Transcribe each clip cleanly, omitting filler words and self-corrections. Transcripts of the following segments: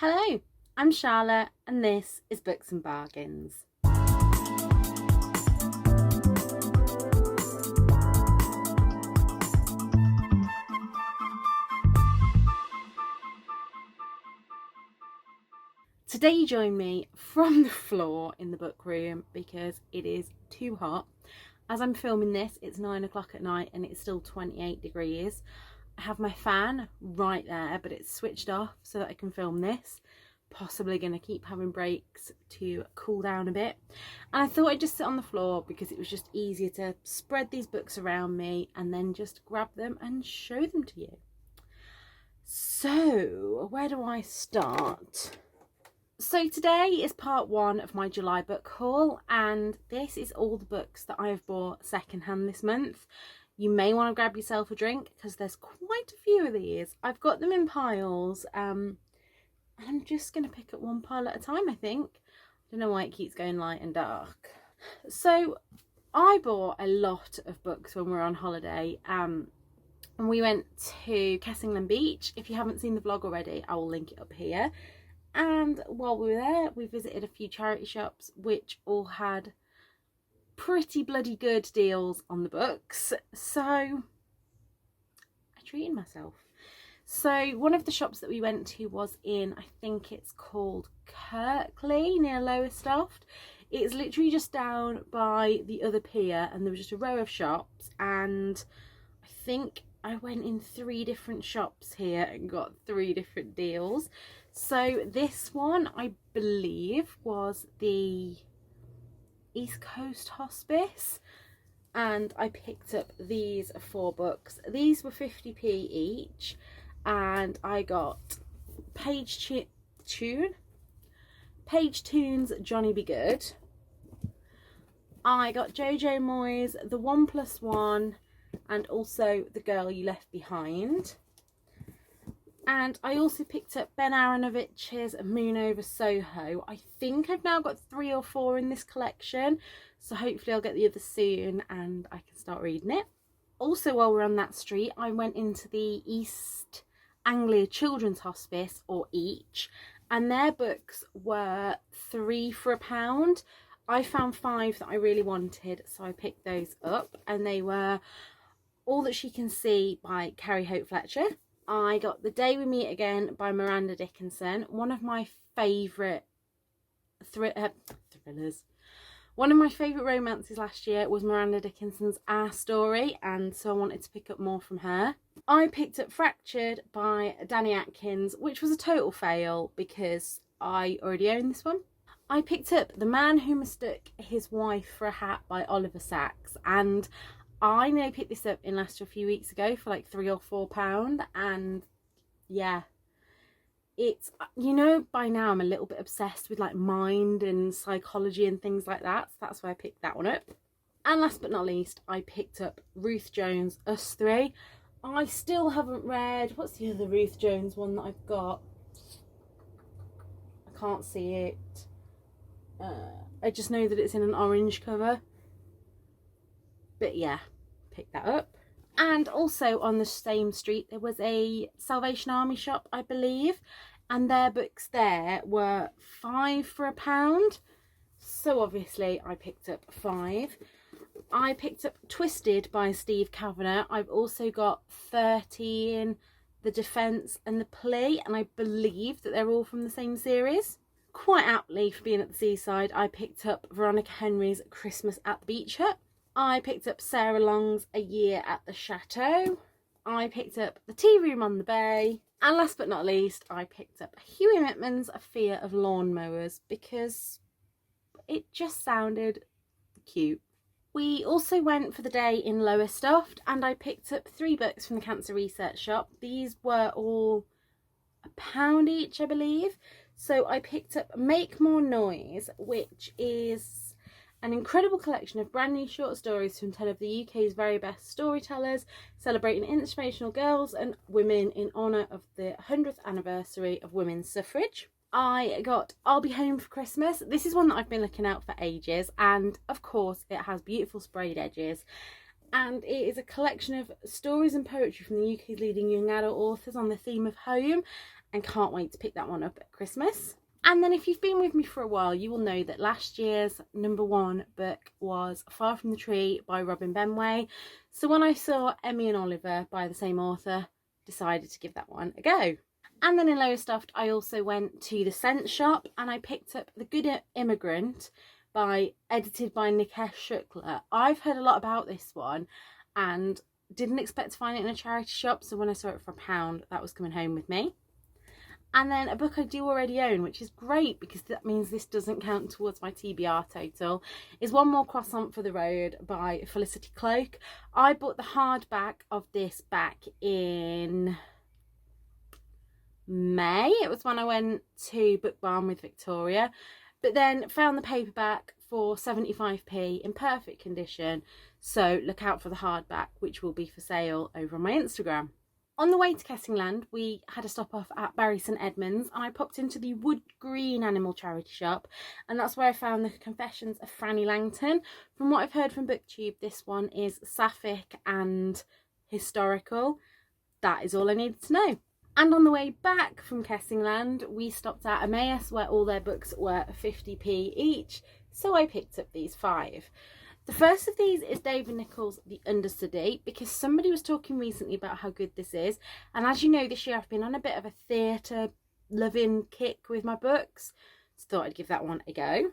Hello, I'm Charlotte and this is Books and Bargains. Today you join me from the floor in the book room because it is too hot. As I'm filming this, it's 9 o'clock at night and it's still 28 degrees. I have my fan right there, but it's switched off so that I can film this. Possibly going to keep having breaks to cool down a bit. And I thought I'd just sit on the floor because it was just easier to spread these books around me and then just grab them and show them to you. So, where do I start? So today is part one of my July book haul, and this is all the books that I have bought secondhand this month. You may want to grab yourself a drink because there's quite a few of these. I've got them in piles. I'm just going to pick up one pile at a time, I think. I don't know why it keeps going light and dark. So I bought a lot of books when we were on holiday. And we went to Kessingland Beach. If you haven't seen the vlog already, I will link it up here. And while we were there, we visited a few charity shops, which all had pretty bloody good deals on the books. So I treated myself. So one of the shops that we went to was in, I think it's called Kirkley, near Lowestoft. It's literally just down by the other pier, and there was just a row of shops, and I think I went in 3 different shops here and got 3 different deals. So this one, I believe, was the East Coast Hospice, and I picked up these 4 books. These were 50p each, and I got Page Toon's Johnny Be Good. I got Jojo Moyes' The 1+1, and also The Girl You Left Behind. And I also picked up Ben Aronovich's Moon Over Soho. I think I've now got 3 or 4 in this collection, so hopefully I'll get the others soon and I can start reading it. Also, while we're on that street, I went into the East Anglia Children's Hospice, or EACH, and their books were 3 for £1. I found 5 that I really wanted, so I picked those up, and they were All That She Can See by Carrie Hope Fletcher. I got The Day We Meet Again by Miranda Dickinson, one of my favourite thrillers. One of my favourite romances last year was Miranda Dickinson's Our Story, and so I wanted to pick up more from her. I picked up Fractured by Danny Atkins, which was a total fail because I already own this one. I picked up The Man Who Mistook His Wife for a Hat by Oliver Sacks, and I nearly picked this up in Leicester a few weeks ago for like £3 or £4, and yeah, it's, you know, by now I'm a little bit obsessed with like mind and psychology and things like that, so that's why I picked that one up. And last but not least, I picked up Ruth Jones' Us 3. I still haven't read, what's the other Ruth Jones one that I've got? I can't see it. I just know that it's in an orange cover. But yeah, pick that up. And also on the same street there was a Salvation Army shop, I believe, and their books there were 5 for £1. So obviously I picked up 5. I picked up Twisted by Steve Kavanagh. I've also got 13, The Defence and The Plea, and I believe that they're all from the same series. Quite aptly for being at the seaside, I picked up Veronica Henry's Christmas at the Beach Hut. I picked up Sarah Long's A Year at the Chateau. I picked up The Tea Room on the Bay. And last but not least, I picked up Huey Mittman's A Fear of Lawnmowers because it just sounded cute. We also went for the day in Lowestoft, and I picked up 3 books from the Cancer Research Shop. These were all £1 each, I believe. So I picked up Make More Noise, which is an incredible collection of brand new short stories from 10 of the UK's very best storytellers, celebrating inspirational girls and women in honour of the 100th anniversary of women's suffrage. I got I'll Be Home for Christmas. This is one that I've been looking out for ages, and of course it has beautiful sprayed edges, and it is a collection of stories and poetry from the UK's leading young adult authors on the theme of home, and can't wait to pick that one up at Christmas. And then if you've been with me for a while, you will know that last year's #1 book was Far From the Tree by Robin Benway. So when I saw Emmy and Oliver by the same author, decided to give that one a go. And then in Lowestoft, I also went to the Scent Shop and I picked up The Good Immigrant, edited by Nikesh Shukla. I've heard a lot about this one and didn't expect to find it in a charity shop, so when I saw it for £1, that was coming home with me. And then a book I do already own, which is great because that means this doesn't count towards my TBR total, is One More Croissant for the Road by Felicity Cloak. I bought the hardback of this back in May. It was when I went to Book Barn with Victoria, but then found the paperback for 75p in perfect condition. So look out for the hardback, which will be for sale over on my Instagram. On the way to Kessingland, we had a stop off at Bury St Edmunds and I popped into the Wood Green Animal Charity Shop, and that's where I found the Confessions of Franny Langton. From what I've heard from BookTube, this one is sapphic and historical. That is all I needed to know. And on the way back from Kessingland, we stopped at Emmaus where all their books were 50p each, so I picked up these 5. The first of these is David Nicholls' The Understudy, because somebody was talking recently about how good this is, and as you know, this year I've been on a bit of a theatre loving kick with my books, so thought I'd give that one a go.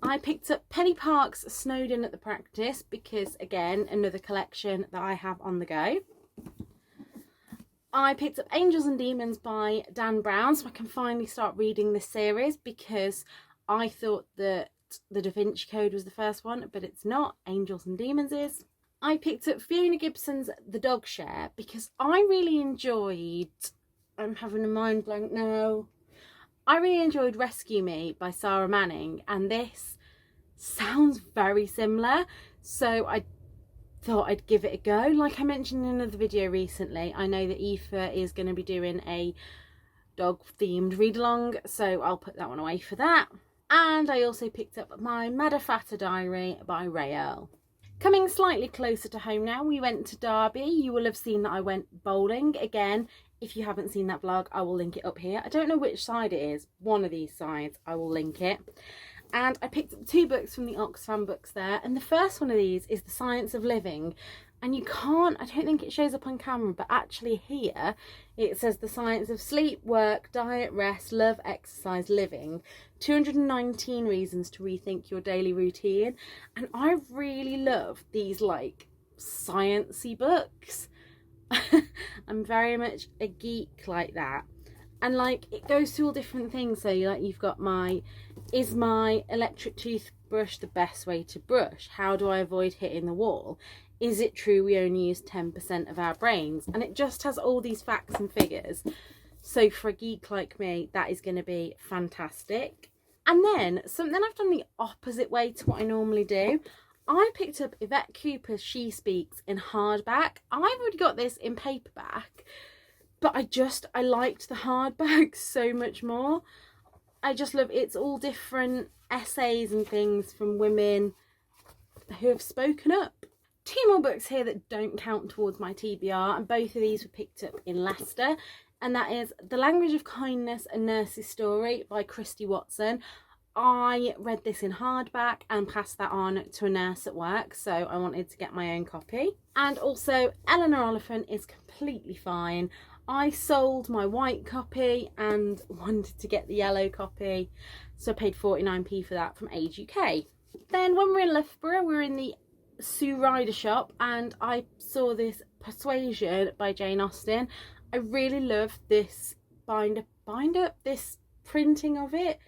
I picked up Penny Park's Snowed In at the Practice because, again, another collection that I have on the go. I picked up Angels and Demons by Dan Brown, so I can finally start reading this series because I thought that the Da Vinci Code was the first one, but it's not. Angels and Demons is. I picked up Fiona Gibson's The Dog Share because I really enjoyed, I'm having a mind blank now, I really enjoyed Rescue Me by Sarah Manning, and this sounds very similar, so I thought I'd give it a go. Like I mentioned in another video recently, I know that Aoife is going to be doing a dog themed read along, so I'll put that one away for that. And I also picked up my Madafata Diary by Ray Earl. Coming slightly closer to home now, we went to Derby. You will have seen that I went bowling. Again, if you haven't seen that vlog, I will link it up here. I don't know which side it is. One of these sides, I will link it. And I picked up 2 books from the Oxfam books there. And the first one of these is The Science of Living. And you can't, I don't think it shows up on camera, but actually here it says The Science of Sleep, Work, Diet, Rest, Love, Exercise, Living. 219 reasons to rethink your daily routine. And I really love these like sciencey books. I'm very much a geek like that. And like it goes through all different things. So like you've got is my electric toothbrush the best way to brush? How do I avoid hitting the wall? Is it true we only use 10% of our brains? And it just has all these facts and figures. So for a geek like me, that is going to be fantastic. And then something I've done the opposite way to what I normally do. I picked up Yvette Cooper's She Speaks in hardback. I've already got this in paperback, but I liked the hardback so much more. I just love it's all different essays and things from women who have spoken up. 2 more books here that don't count towards my TBR, and both of these were picked up in Leicester, and that is The Language of Kindness, A Nurse's Story by Christy Watson. I read this in hardback and passed that on to a nurse at work, so I wanted to get my own copy. And also Eleanor Oliphant is Completely Fine. I sold my white copy and wanted to get the yellow copy, so I paid 49p for that from Age UK. Then when we're in Loughborough, we're in the Sue Ryder shop and I saw this Persuasion by Jane Austen. I really love this binder, this printing of it.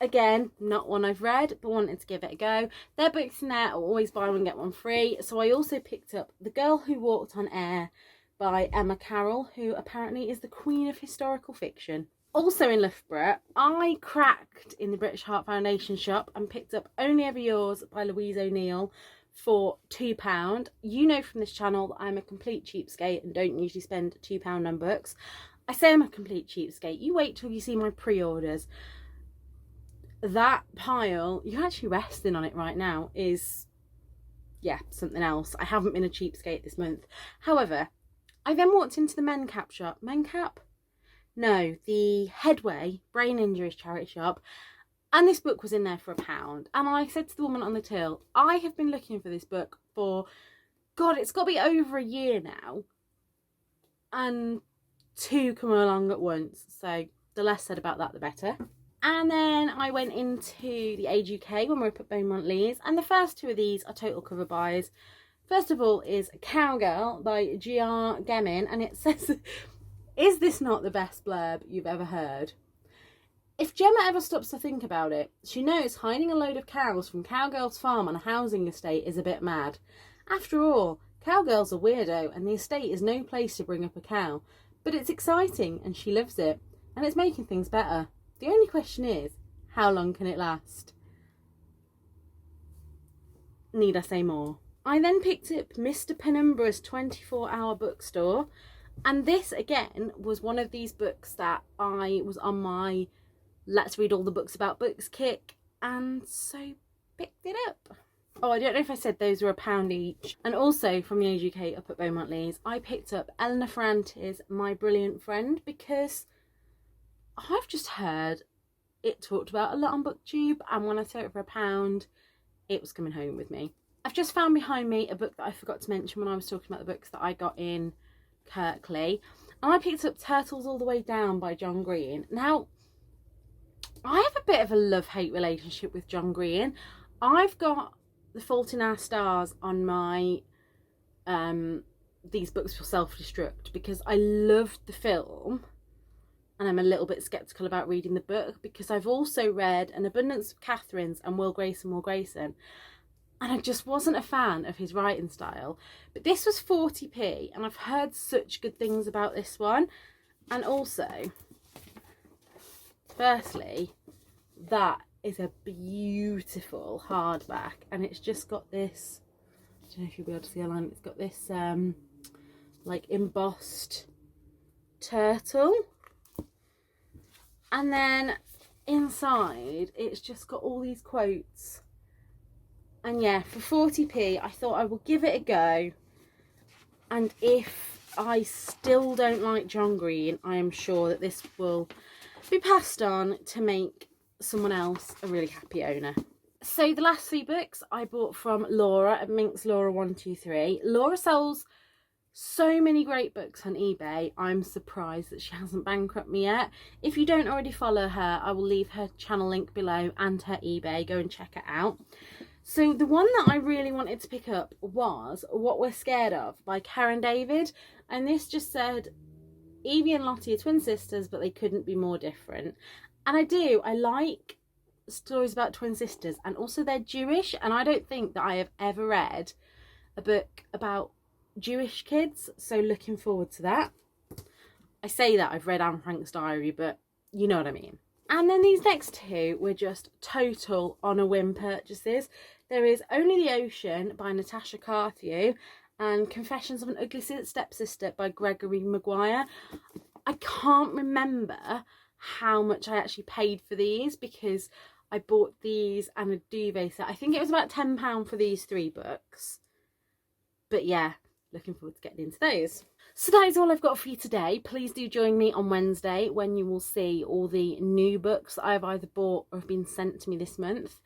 Again, not one I've read, but wanted to give it a go. Their books in there are always buy one get one free, so I also picked up The Girl Who Walked on Air by Emma Carroll, who apparently is the queen of historical fiction. Also in Loughborough, I cracked in the British Heart Foundation shop and picked up Only Ever Yours by Louise O'Neill for £2. You know from this channel that I'm a complete cheapskate and don't usually spend £2 on books. I say I'm a complete cheapskate. You wait till you see my pre-orders. That pile, you're actually resting on it right now, is, yeah, something else. I haven't been a cheapskate this month. However, I then walked into the MenCap shop. MenCap? No, the Headway Brain Injuries charity shop. And this book was in there for £1. And I said to the woman on the till, I have been looking for this book for, God, it's got to be over a year now. And 2 come along at once. So the less said about that, the better. And then I went into the Age UK when we were up at Beaumont Leys. And the first 2 of these are total cover buys. First of all is Cowgirl by G.R. Gemin. And it says, is this not the best blurb you've ever heard? If Gemma ever stops to think about it, she knows hiding a load of cows from Cowgirl's farm on a housing estate is a bit mad. After all, Cowgirl's a weirdo and the estate is no place to bring up a cow. But it's exciting and she loves it, and it's making things better. The only question is, how long can it last? Need I say more? I then picked up Mr. Penumbra's 24-hour bookstore, and this again was one of these books that I was on my let's read all the books about books kick, and so picked it up. Oh, I don't know if I said those were £1 each. And also from the Age UK up at Beaumont Leys, I picked up Eleanor Ferrante's My Brilliant Friend, because I've just heard it talked about a lot on BookTube, and when I saw it for £1, it was coming home with me. I've just found behind me a book that I forgot to mention when I was talking about the books that I got in Kirkley, and I picked up Turtles All the Way Down by John Green. Now, I have a bit of a love-hate relationship with John Green. I've got The Fault in Our Stars on my These Books Will Self-Destruct because I loved the film, and I'm a little bit sceptical about reading the book because I've also read An Abundance of Catherines and Will Grayson, and I just wasn't a fan of his writing style. But this was 40p, and I've heard such good things about this one. And also, firstly, that is a beautiful hardback, and it's just got this, I don't know if you'll be able to see a line, it's got this like embossed turtle, and then inside it's just got all these quotes. And yeah, for 40p I thought I will give it a go, and if I still don't like John Green, I am sure that this will be passed on to make someone else a really happy owner. So the last 3 books I bought from Laura at Minx Laura 123. Laura sells so many great books on eBay. I'm surprised that she hasn't bankrupted me yet. If you don't already follow her, I will leave her channel link below and her eBay. Go and check it out. So the one that I really wanted to pick up was What We're Scared Of by Karen David, and this just said Evie and Lottie are twin sisters, but they couldn't be more different. And I like stories about twin sisters, and also they're Jewish, and I don't think that I have ever read a book about Jewish kids, so looking forward to that. I say that I've read Anne Frank's diary, but you know what I mean. And then these next 2 were just total on a whim purchases. There is Only the Ocean by Natasha Carthew and Confessions of an Ugly Stepsister by Gregory Maguire. I can't remember how much I actually paid for these because I bought these and a duvet set. I think it was about £10 for these 3 books. But yeah, looking forward to getting into those. So that is all I've got for you today. Please do join me on Wednesday when you will see all the new books that I've either bought or have been sent to me this month.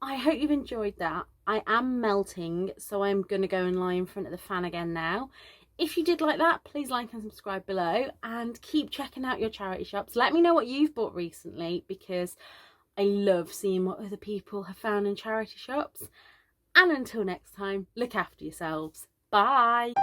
I hope you've enjoyed that. I am melting, so I'm going to go and lie in front of the fan again now. If you did like that, please like and subscribe below, and keep checking out your charity shops. Let me know what you've bought recently, because I love seeing what other people have found in charity shops. And until next time, look after yourselves. Bye!